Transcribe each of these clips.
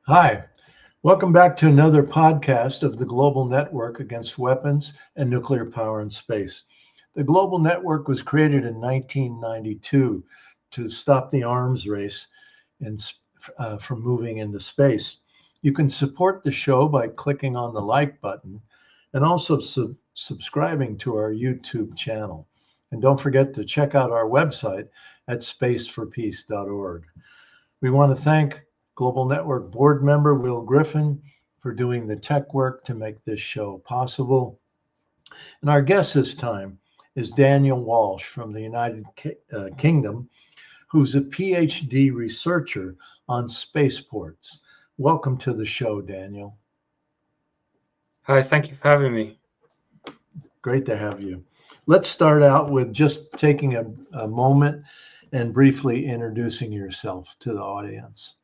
Hi, welcome back to another podcast of the Global Network Against Weapons and Nuclear Power in Space. The Global Network was created in 1992 to stop the arms race from moving into space. You can support the show by clicking on the like button and also subscribing to our YouTube channel. And don't forget to check out our website at spaceforpeace.org. We want to thank Global Network board member Will Griffin for doing the tech work to make this show possible. And our guest this time is Daniel Walsh from the United Kingdom, who's a PhD researcher on spaceports. Welcome to the show, Daniel. Hi, thank you for having me. Great to have you. Let's start out with just taking a moment and briefly introducing yourself to the audience.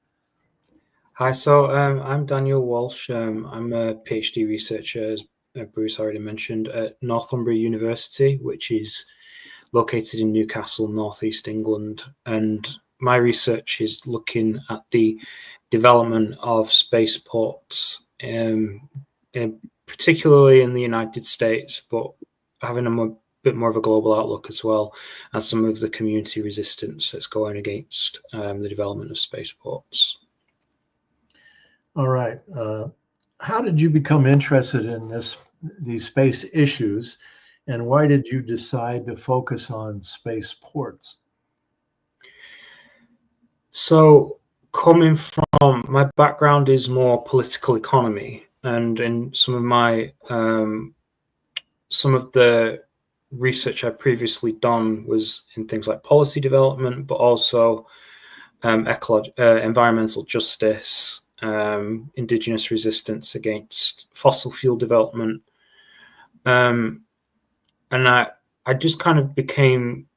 Hi, so I'm Daniel Walsh. I'm a PhD researcher, as Bruce already mentioned, at Northumbria University, which is located in Newcastle, northeast England. And my research is looking at the development of spaceports, particularly in the United States, but having a bit more of a global outlook as well, and some of the community resistance that's going against the development of spaceports. All right. How did you become interested in these space issues, and why did you decide to focus on spaceports? So, coming from my background is more political economy, and in some of the research I previously done was in things like policy development, but also environmental justice, indigenous resistance against fossil fuel development, and I just kind of became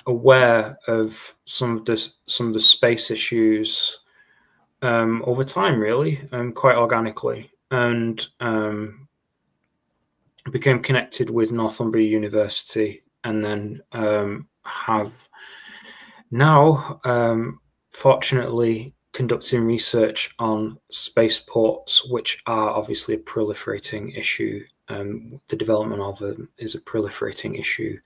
aware of some of the space issues over time, really, quite organically, and became connected with Northumbria University, and then have now, fortunately, conducting research on spaceports, which are obviously a proliferating issue. The development of them is a proliferating issue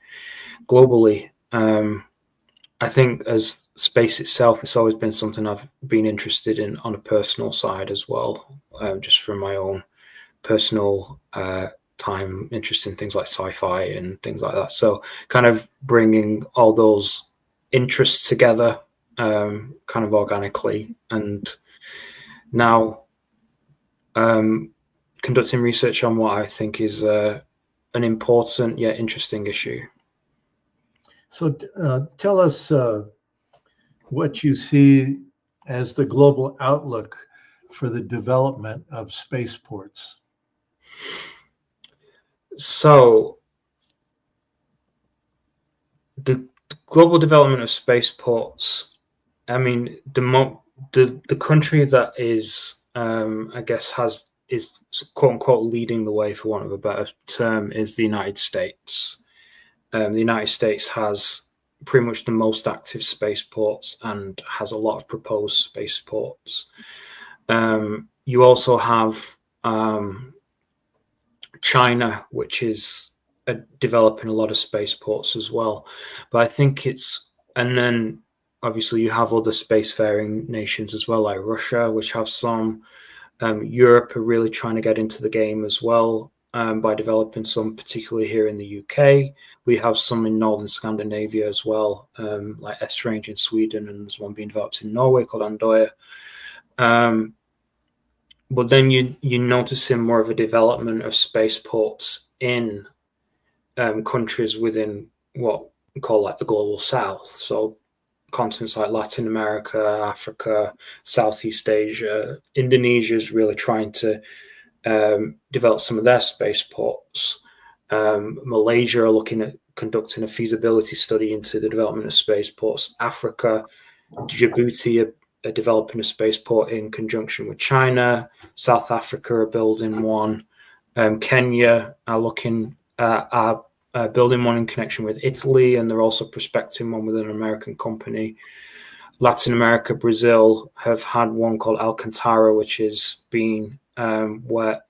globally. I think as space itself, it's always been something I've been interested in on a personal side as well, just from my own personal time, interest in things like sci-fi and things like that. So kind of bringing all those interests together kind of organically, and now conducting research on what I think is an important yet interesting issue. So tell us what you see as the global outlook for the development of spaceports. So the global development of spaceports, I mean, the country that is, I guess, is quote unquote leading the way, for want of a better term, is the United States. The United States has pretty much the most active spaceports and has a lot of proposed spaceports. You also have China, which is developing a lot of spaceports as well. But I think and then obviously you have other spacefaring nations as well, like Russia, which have some. Europe are really trying to get into the game as well by developing some, particularly here in the UK. We have some in northern Scandinavia as well, like S-Range in Sweden, and there's one being developed in Norway called Andøya. But then you're noticing more of a development of spaceports in countries within what we call like the global south. So continents like Latin America, Africa, Southeast Asia. Indonesia is really trying to develop some of their spaceports. Malaysia are looking at conducting a feasibility study into the development of spaceports. Africa, Djibouti are developing a spaceport in conjunction with China. South Africa are building one. Kenya are looking building one in connection with Italy, and they're also prospecting one with an American company. Latin America, Brazil have had one called Alcantara, which has been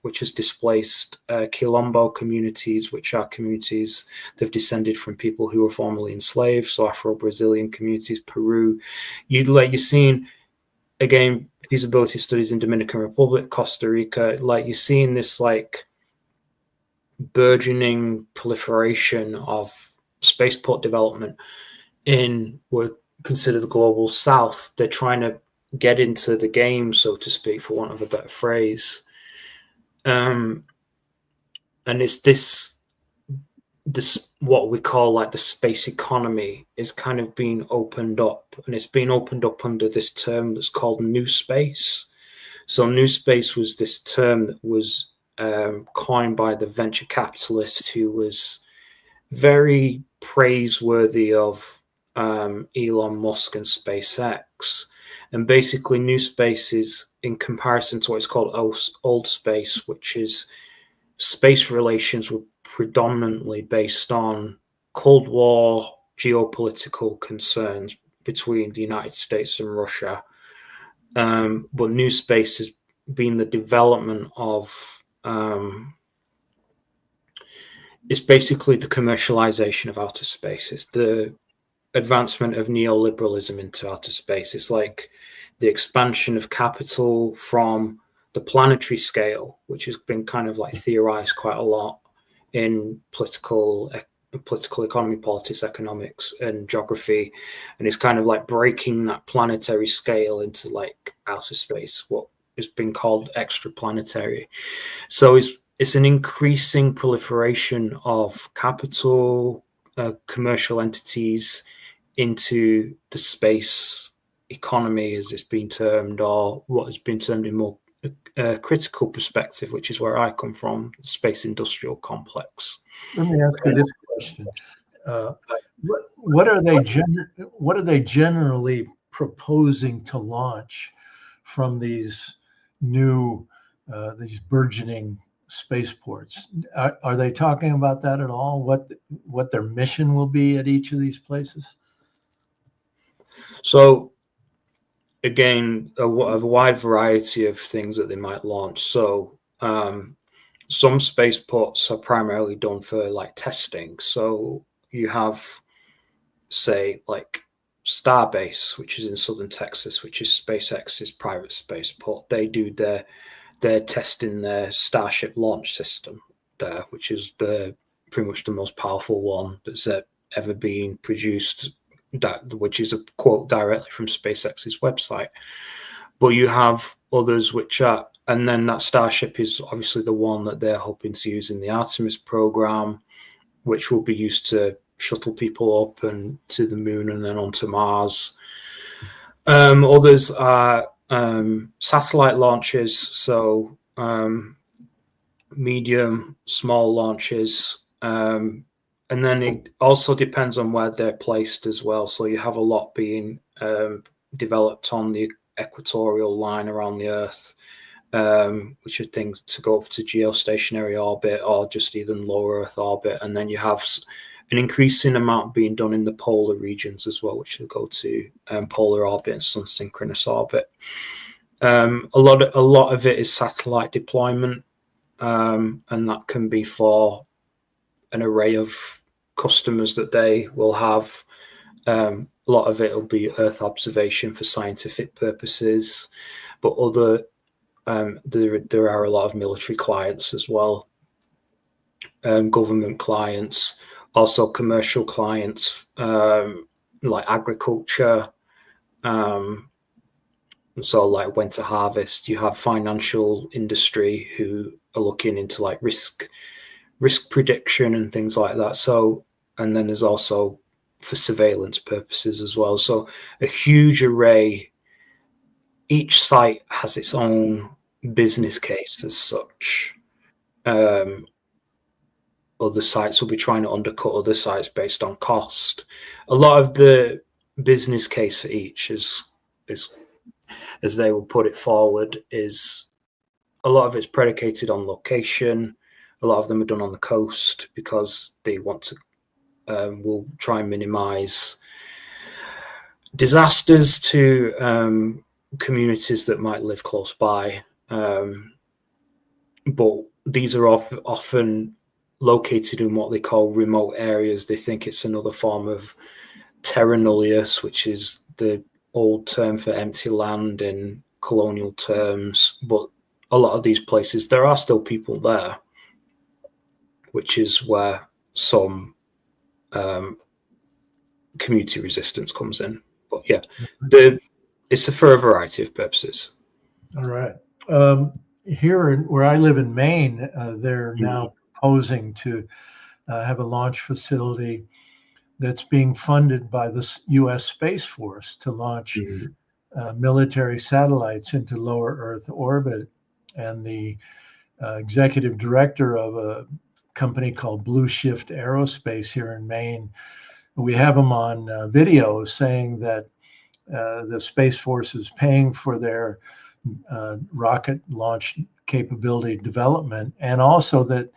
which has displaced Quilombo communities, which are communities that have descended from people who were formerly enslaved. So Afro-Brazilian communities, Peru. You're seeing again feasibility studies in Dominican Republic, Costa Rica. Like you're seeing this like burgeoning proliferation of spaceport development in what consider the global south. They're trying to get into the game, so to speak, for want of a better phrase. And it's this what we call like the space economy is kind of being opened up, and it's being opened up under this term that's called new space. So new space was this term that was coined by the venture capitalist who was very praiseworthy of Elon Musk and SpaceX. And basically, new space is in comparison to what's called old space, which is space relations were predominantly based on Cold War geopolitical concerns between the United States and Russia. But new space has been the development of it's basically the commercialization of outer space. It's the advancement of neoliberalism into outer space. It's like the expansion of capital from the planetary scale, which has been kind of like theorized quite a lot in political economy, politics, economics, and geography. And it's kind of like breaking that planetary scale into like outer space, what has been called extraplanetary. So it's an increasing proliferation of capital, commercial entities into the space economy, as it's been termed, or what has been termed in more critical perspective, which is where I come from, the space industrial complex. Let me ask you this question: what are they generally proposing to launch from these new these burgeoning spaceports? Are they talking about that at all? What their mission will be at each of these places? So again, a wide variety of things that they might launch. So some spaceports are primarily done for like testing. So you have, say, like Starbase, which is in southern Texas, which is SpaceX's private spaceport. They do their testing their Starship launch system there, which is pretty much the most powerful one that's ever been produced. Which is a quote directly from SpaceX's website. But you have others which are, and then that Starship is obviously the one that they're hoping to use in the Artemis program, which will be used to shuttle people up and to the moon and then onto Mars. Others are satellite launches, so medium, small launches. And then it also depends on where they're placed as well. So you have a lot being developed on the equatorial line around the Earth, which are things to go up to geostationary orbit or just even low Earth orbit. And then you have an increasing amount being done in the polar regions as well, which will go to polar orbit and sun synchronous orbit. A lot of it is satellite deployment, and that can be for an array of customers that they will have. A lot of it will be Earth observation for scientific purposes, but there are a lot of military clients as well, government clients, also commercial clients, like agriculture. So like when to harvest, you have financial industry who are looking into like risk prediction and things like that. So, and then there's also for surveillance purposes as well. So a huge array. Each site has its own business case as such. Other sites will be trying to undercut other sites based on cost. A lot of the business case for each is as they will put it forward, is a lot of it's predicated on location. A lot of them are done on the coast because they want to will try and minimize disasters to communities that might live close by, but these are often located in what they call remote areas. They think it's another form of terra nullius, which is the old term for empty land in colonial terms. But a lot of these places, there are still people there, which is where some community resistance comes in. But yeah, it's for a variety of purposes. All right. Here, where I live in Maine, they're now proposing to have a launch facility that's being funded by the U.S. Space Force to launch military satellites into lower Earth orbit. And the executive director of a company called Blue Shift Aerospace here in Maine, we have him on video saying that the Space Force is paying for their rocket launch capability development, and also that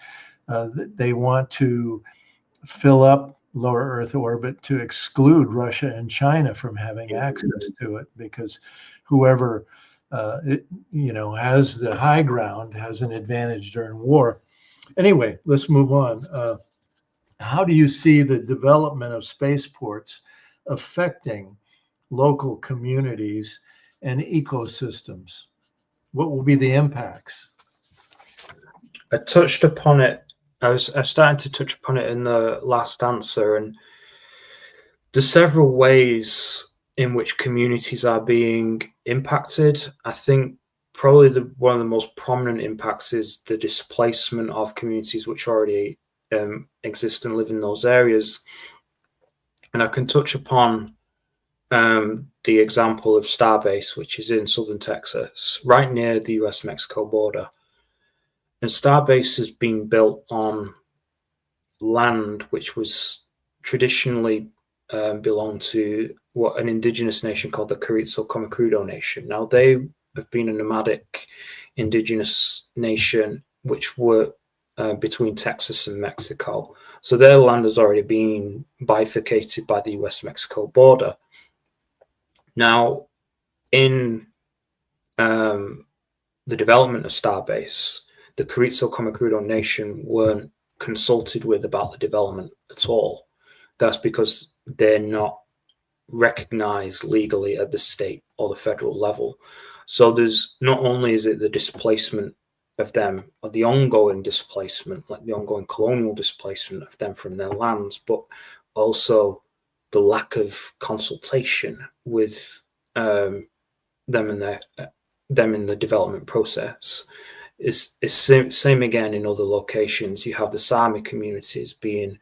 they want to fill up lower Earth orbit to exclude Russia and China from having access to it, because whoever has the high ground has an advantage during war. Anyway, let's move on. How do you see the development of spaceports affecting local communities and ecosystems? What will be the impacts? I touched upon it. I was starting to touch upon it in the last answer, and there's several ways in which communities are being impacted. I think probably one of the most prominent impacts is the displacement of communities which already exist and live in those areas. And I can touch upon the example of Starbase, which is in southern Texas, right near the US-Mexico border. And Starbase has been built on land which was traditionally belonged to an indigenous nation called the Carrizo-Comecrudo Nation. Now, they have been a nomadic indigenous nation which were between Texas and Mexico. So their land has already been bifurcated by the US-Mexico border. Now, in the development of Starbase, the Carrizo-Comecrudo Nation weren't consulted with about the development at all. That's because they're not recognized legally at the state or the federal level. So there's not only is it the displacement of them, or the ongoing displacement, like the ongoing colonial displacement of them from their lands, but also the lack of consultation with them in the development process. It's same again in other locations. You have the Sami communities being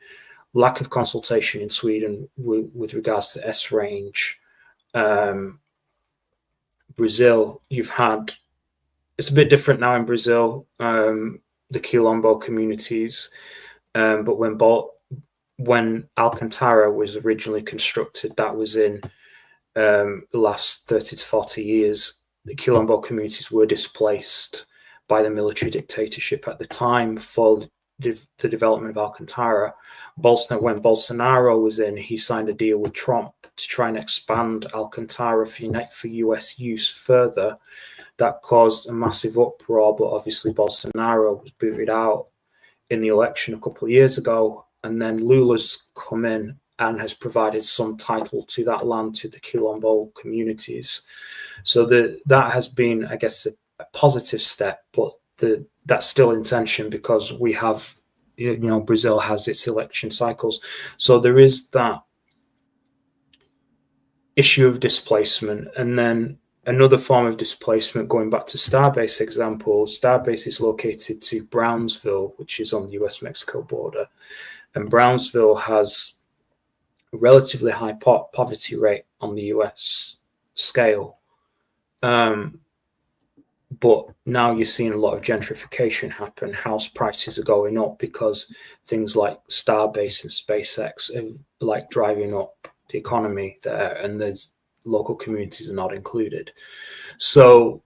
lack of consultation in Sweden with regards to S-range. Brazil, you've had, it's a bit different now in Brazil, the Quilombo communities, but when Alcantara was originally constructed, that was in the last 30 to 40 years, the Quilombo communities were displaced by the military dictatorship at the time for the development of Alcantara. When Bolsonaro was in, he signed a deal with Trump to try and expand Alcantara for US use further. That caused a massive uproar, but obviously Bolsonaro was booted out in the election a couple of years ago, and then Lula's come in and has provided some title to that land to the Quilombo communities. So that has been, I guess, a positive step, but that's still in tension because we have, Brazil has its election cycles. So there is that issue of displacement. And then another form of displacement, going back to Starbase example, Starbase is located to Brownsville, which is on the US-Mexico border. And Brownsville has a relatively high poverty rate on the US scale. But now you're seeing a lot of gentrification happen. House prices are going up because things like Starbase and SpaceX are like driving up the economy there, and the local communities are not included. So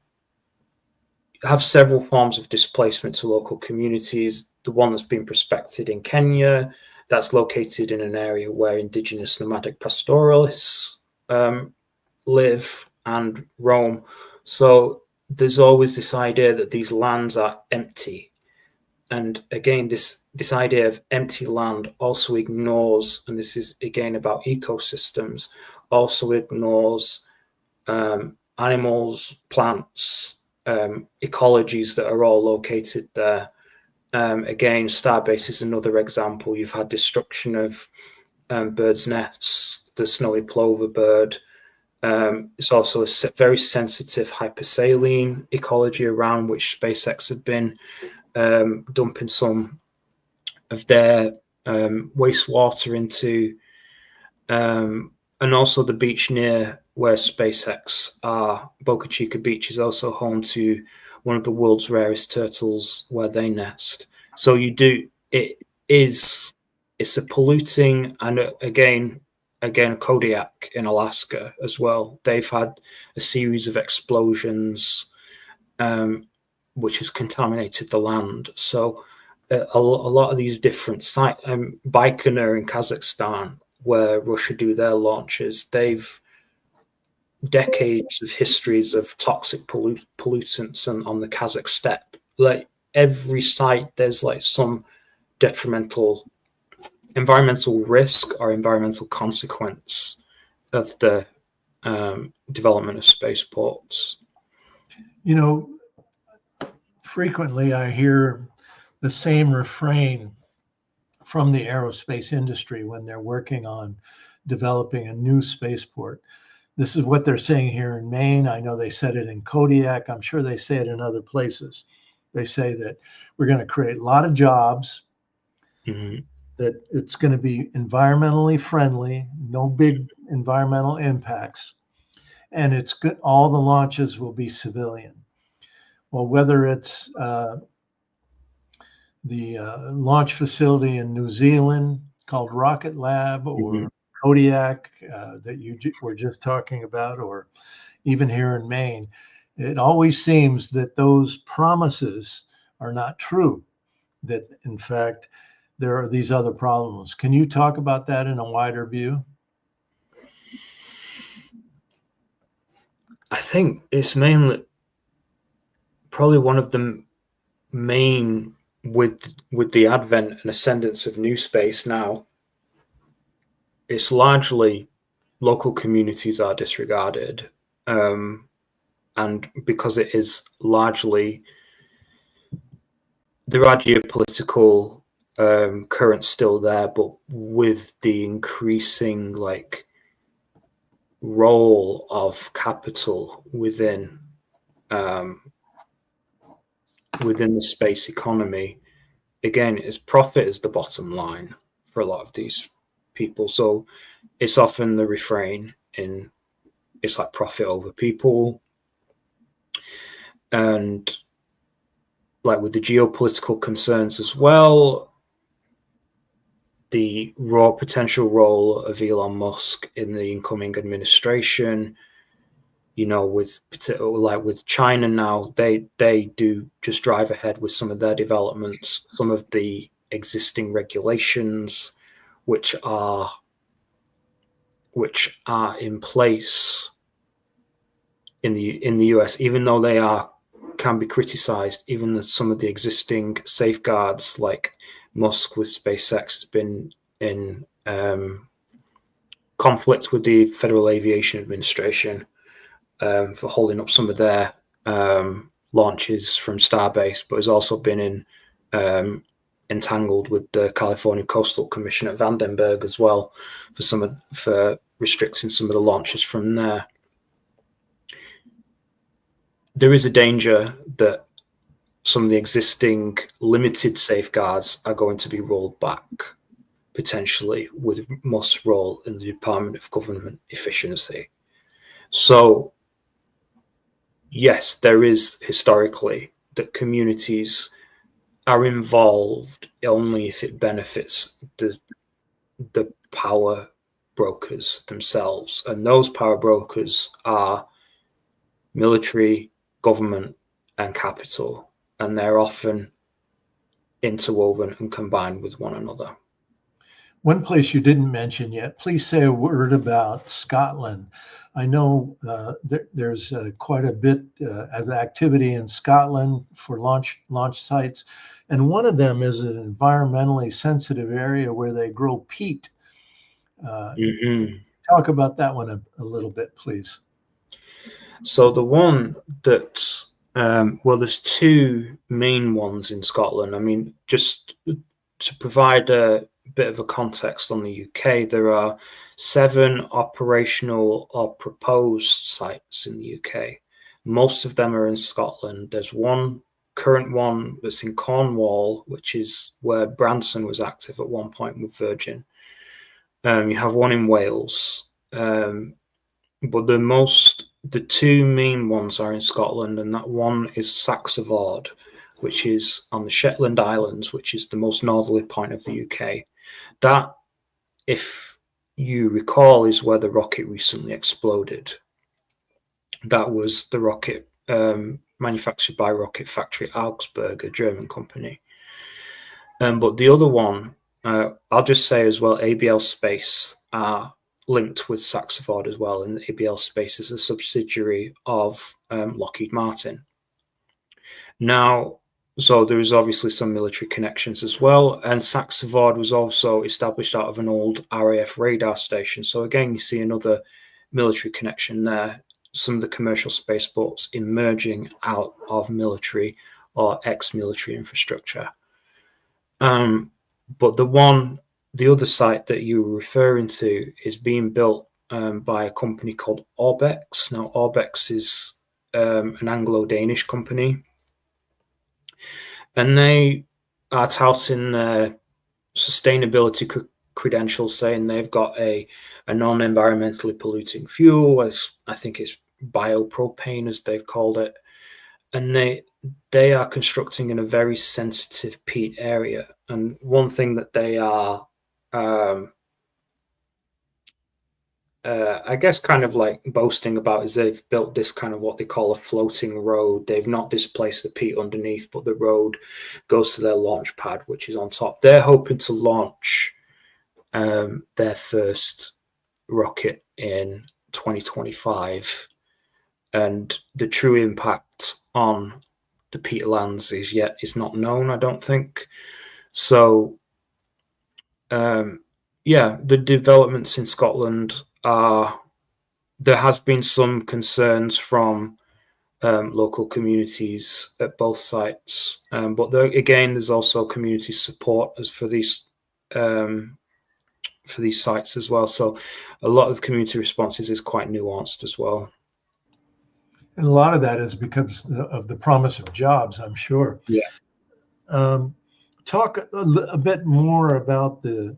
you have several forms of displacement to local communities. The one that's been prospected in Kenya, that's located in an area where indigenous nomadic pastoralists live and roam. So there's always this idea that these lands are empty. And again, this idea of empty land also ignores, and this is again about ecosystems, also ignores animals, plants, ecologies that are all located there. Again, Starbase is another example. You've had destruction of birds' nests, the snowy plover bird. It's also a very sensitive hypersaline ecology around which SpaceX have been dumping some of their wastewater into, and also the beach near where SpaceX are, Boca Chica Beach, is also home to one of the world's rarest turtles where they nest. So it's a polluting, and again Kodiak in Alaska as well. They've had a series of explosions which has contaminated the land. So a lot of these different sites, Baikonur in Kazakhstan, where Russia do their launches, they've decades of histories of toxic pollutants on the Kazakh steppe. Like every site, there's like some detrimental environmental risk or environmental consequence of the development of spaceports. You know, frequently I hear the same refrain from the aerospace industry when they're working on developing a new spaceport. This is what they're saying here in Maine. I know they said it in Kodiak. I'm sure they say it in other places. They say that we're going to create a lot of jobs, that it's going to be environmentally friendly, no big environmental impacts, and it's good. All the launches will be civilian. Well, whether it's the launch facility in New Zealand called Rocket Lab, or Kodiak that you were just talking about, or even here in Maine, it always seems that those promises are not true, that in fact there are these other problems. Can you talk about that in a wider view? I think it's mainly probably one of the main, with the advent and ascendance of new space now, it's largely local communities are disregarded, and because it is largely, there are geopolitical currents still there, but with the increasing like role of capital within the space economy, again, is profit is the bottom line for a lot of these people. So it's often the refrain in, it's like profit over people. And like with the geopolitical concerns as well, the raw potential role of Elon Musk in the incoming administration, you know, with China now, they do just drive ahead with some of their developments, some of the existing regulations which are in place in the US, even though they can be criticized, even some of the existing safeguards, like Musk with SpaceX has been in conflict with the Federal Aviation Administration for holding up some of their launches from Starbase, but has also been entangled with the California Coastal Commission at Vandenberg as well for restricting some of the launches from there. There is a danger that some of the existing limited safeguards are going to be rolled back, potentially with Musk's role in the Department of Government Efficiency. So, yes, there is historically that communities are involved only if it benefits the power brokers themselves. And those power brokers are military, government, and capital. And they're often interwoven and combined with one another. One place you didn't mention yet, please say a word about Scotland. I know there's quite a bit of activity in Scotland for launch sites, and one of them is an environmentally sensitive area where they grow peat. Talk about that one a little bit, please. So the one that, well, there's two main ones in Scotland. I mean, just to provide a bit of a context on the UK, there are 7 operational or proposed sites in the UK. Most of them are in Scotland. There's one current one that's in Cornwall, which is where Branson was active at one point with Virgin. You have one in Wales, but the two main ones are in Scotland, and that one is Saxavord, which is on the Shetland Islands, which is the most northerly point of the UK. That, if you recall, is where the rocket recently exploded. That was the rocket manufactured by Rocket Factory Augsburg, a German company. But the other one, I'll just say as well, ABL Space are linked with Saxavord as well, and ABL Space is a subsidiary of Lockheed Martin. Now, so there is obviously some military connections as well, and Saxavord was also established out of an old RAF radar station. So again, you see another military connection there. Some of the commercial spaceports emerging out of military or ex-military infrastructure. But the other site that you were referring to is being built by a company called Orbex. Now, Orbex is an Anglo-Danish company, and they are touting their sustainability credentials, saying they've got a non-environmentally polluting fuel, as I think it's biopropane, as they've called it, and they are constructing in a very sensitive peat area. And one thing that they are, I guess, kind of like boasting about is they've built this kind of what they call a floating road. They've not displaced the peat underneath, but the road goes to their launch pad, which is on top. They're hoping to launch their first rocket in 2025, and the true impact on the peatlands is not known, I don't think. So, the developments in Scotland are, there has been some concerns from local communities at both sites, but there's also community support for these sites as well. So a lot of community responses is quite nuanced as well. And a lot of that is because of the promise of jobs, I'm sure. Yeah. Talk a bit more about the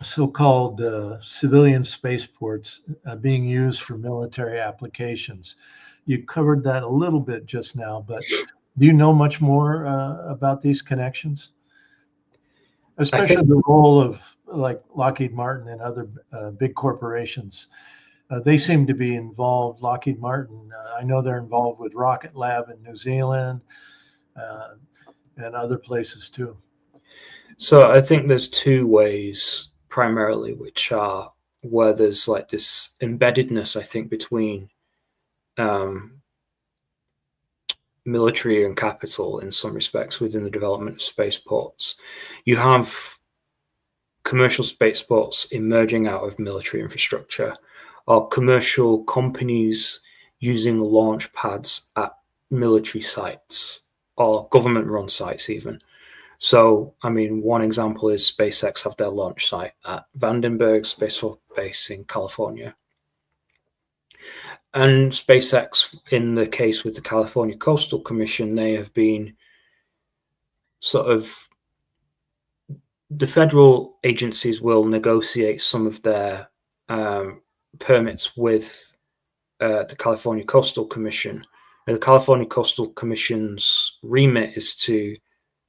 so-called civilian spaceports being used for military applications. You covered that a little bit just now, but do you know much more about these connections? Especially the role of like Lockheed Martin and other big corporations. They seem to be involved. Lockheed Martin, I know they're involved with Rocket Lab in New Zealand and other places too. So I think there's two ways primarily, which are where there's like this embeddedness, I think, between military and capital in some respects within the development of spaceports. You have commercial spaceports emerging out of military infrastructure, or commercial companies using launch pads at military sites or government-run sites even. So, I mean, one example is SpaceX have their launch site at Vandenberg Space Force Base in California. And SpaceX, in the case with the California Coastal Commission, they have been sort of, the federal agencies will negotiate some of their permits with the California Coastal Commission. And the California Coastal Commission's remit is to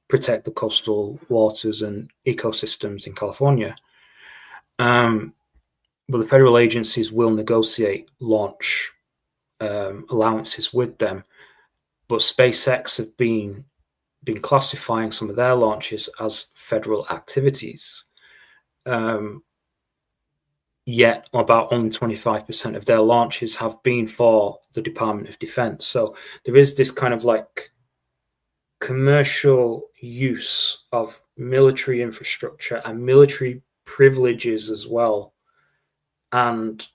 protect the coastal waters and ecosystems in California. But the federal agencies will negotiate launch allowances with them. But SpaceX have been classifying some of their launches as federal activities. yet about only 25% of their launches have been for the Department of Defense. So there is this kind of like commercial use of military infrastructure and military privileges as well. And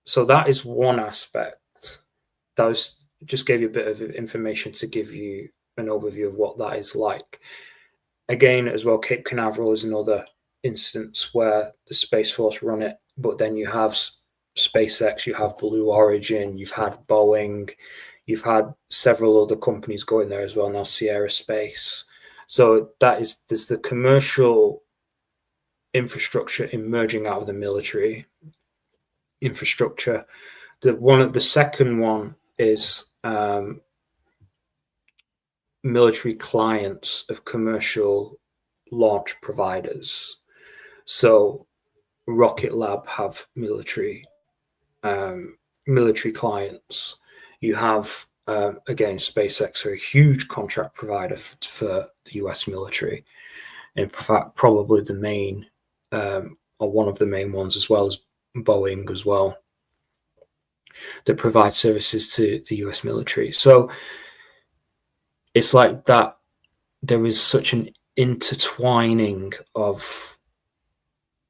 so that is one aspect. That was just gave you a bit of information to give you an overview of what that is like. Again, as well, Cape Canaveral is another instance where the Space Force run it, but then you have SpaceX, you have Blue Origin, you've had Boeing, you've had several other companies going there as well now, Sierra Space. So there's the commercial infrastructure emerging out of the military infrastructure. The second one is military clients of commercial launch providers. So Rocket Lab have military clients. You have again, SpaceX are a huge contract provider for the US military. In fact, probably the main or one of the main ones, as well as Boeing as well, that provide services to the US military. So it's like that. There is such an intertwining of,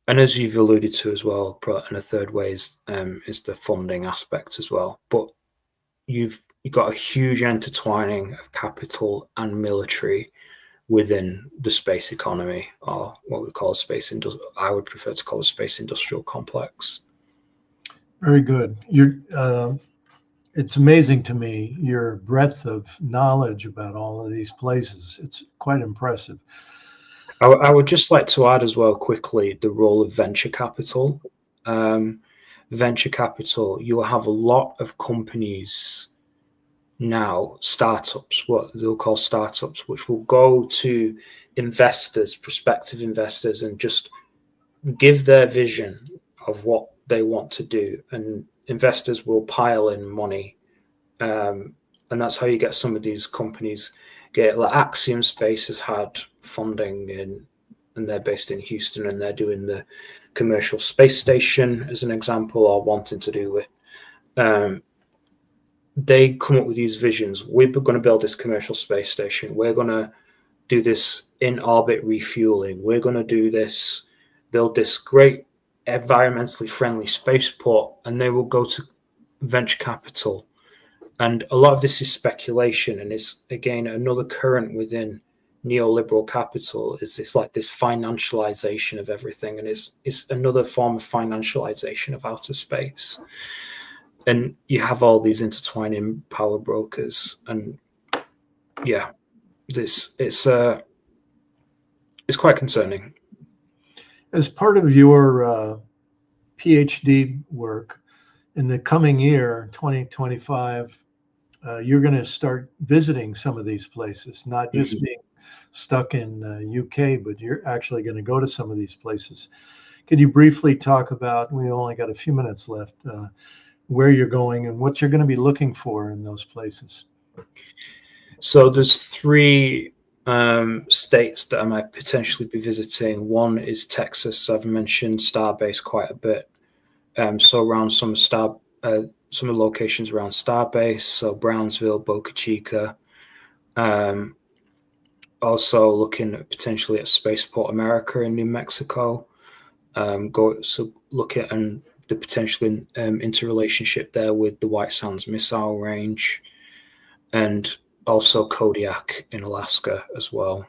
and as you've alluded to as well, and a third way is the funding aspect as well. But you've got a huge intertwining of capital and military within the space economy, or what we call I would prefer to call a space industrial complex. Very good. It's amazing to me, your breadth of knowledge about all of these places. It's quite impressive. I would just like to add as well quickly the role of venture capital. Venture capital, you'll have a lot of companies now, startups, what they'll call startups, which will go to investors, prospective investors, and just give their vision of what they want to do. And investors will pile in money. And that's how you get some of these companies get, like Axiom Space has had funding and they're based in Houston, and they're doing the commercial space station as an example, or wanting to do it. They come up with these visions. We're going to build this commercial space station. We're going to do this in-orbit refueling. We're going to build this great environmentally friendly spaceport, and they will go to venture capital. And a lot of this is speculation, and it's, again, another current within neoliberal capital is this financialization of everything, and it's another form of financialization of outer space. And you have all these intertwining power brokers, and yeah, it's quite concerning. As part of your PhD work in the coming year, 2025, you're going to start visiting some of these places, not just being stuck in UK, but you're actually going to go to some of these places. Could you briefly talk about, we only got a few minutes left, where you're going and what you're going to be looking for in those places? So there's 3 states that I might potentially be visiting. One is Texas. I've mentioned Starbase quite a bit. So around some of the locations around Starbase, so Brownsville, Boca Chica. Also looking at potentially at Spaceport America in New Mexico. Look at the potential interrelationship there with the White Sands Missile Range, and also Kodiak in Alaska as well.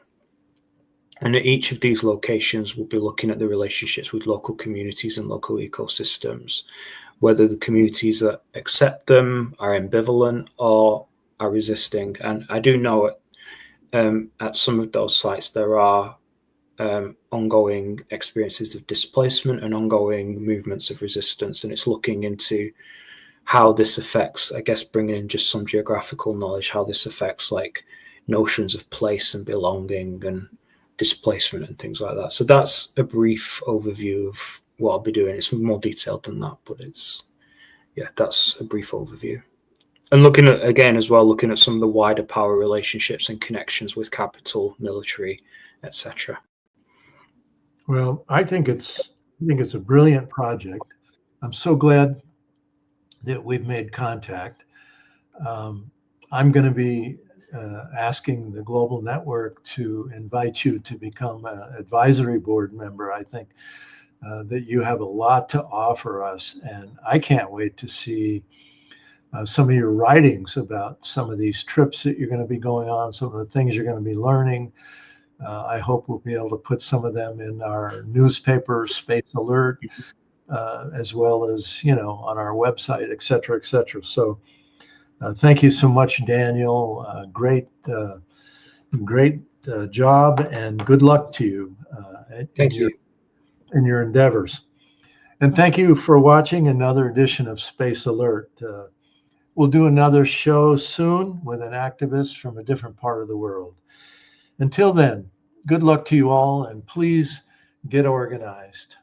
And at each of these locations, we'll be looking at the relationships with local communities and local ecosystems, whether the communities that accept them are ambivalent or are resisting. And I do know at some of those sites there are ongoing experiences of displacement and ongoing movements of resistance, and it's looking into how this affects, I guess, bringing in just some geographical knowledge, how this affects like notions of place and belonging and displacement and things like that. So that's a brief overview of what I'll be doing. It's more detailed than that, but that's a brief overview. And looking at some of the wider power relationships and connections with capital, military, etc. Well, I think it's a brilliant project. I'm so glad that we've made contact. Um, I'm going to be asking the Global Network to invite you to become an advisory board member. I think that you have a lot to offer us, and I can't wait to see some of your writings about some of these trips that you're going to be going on, some of the things you're going to be learning. I hope we'll be able to put some of them in our newspaper, Space Alert, as well as, on our website, et cetera, et cetera. So thank you so much, Daniel. Great job, and good luck to you Thank you. in your endeavors. And thank you for watching another edition of Space Alert. We'll do another show soon with an activist from a different part of the world. Until then, good luck to you all, and please get organized.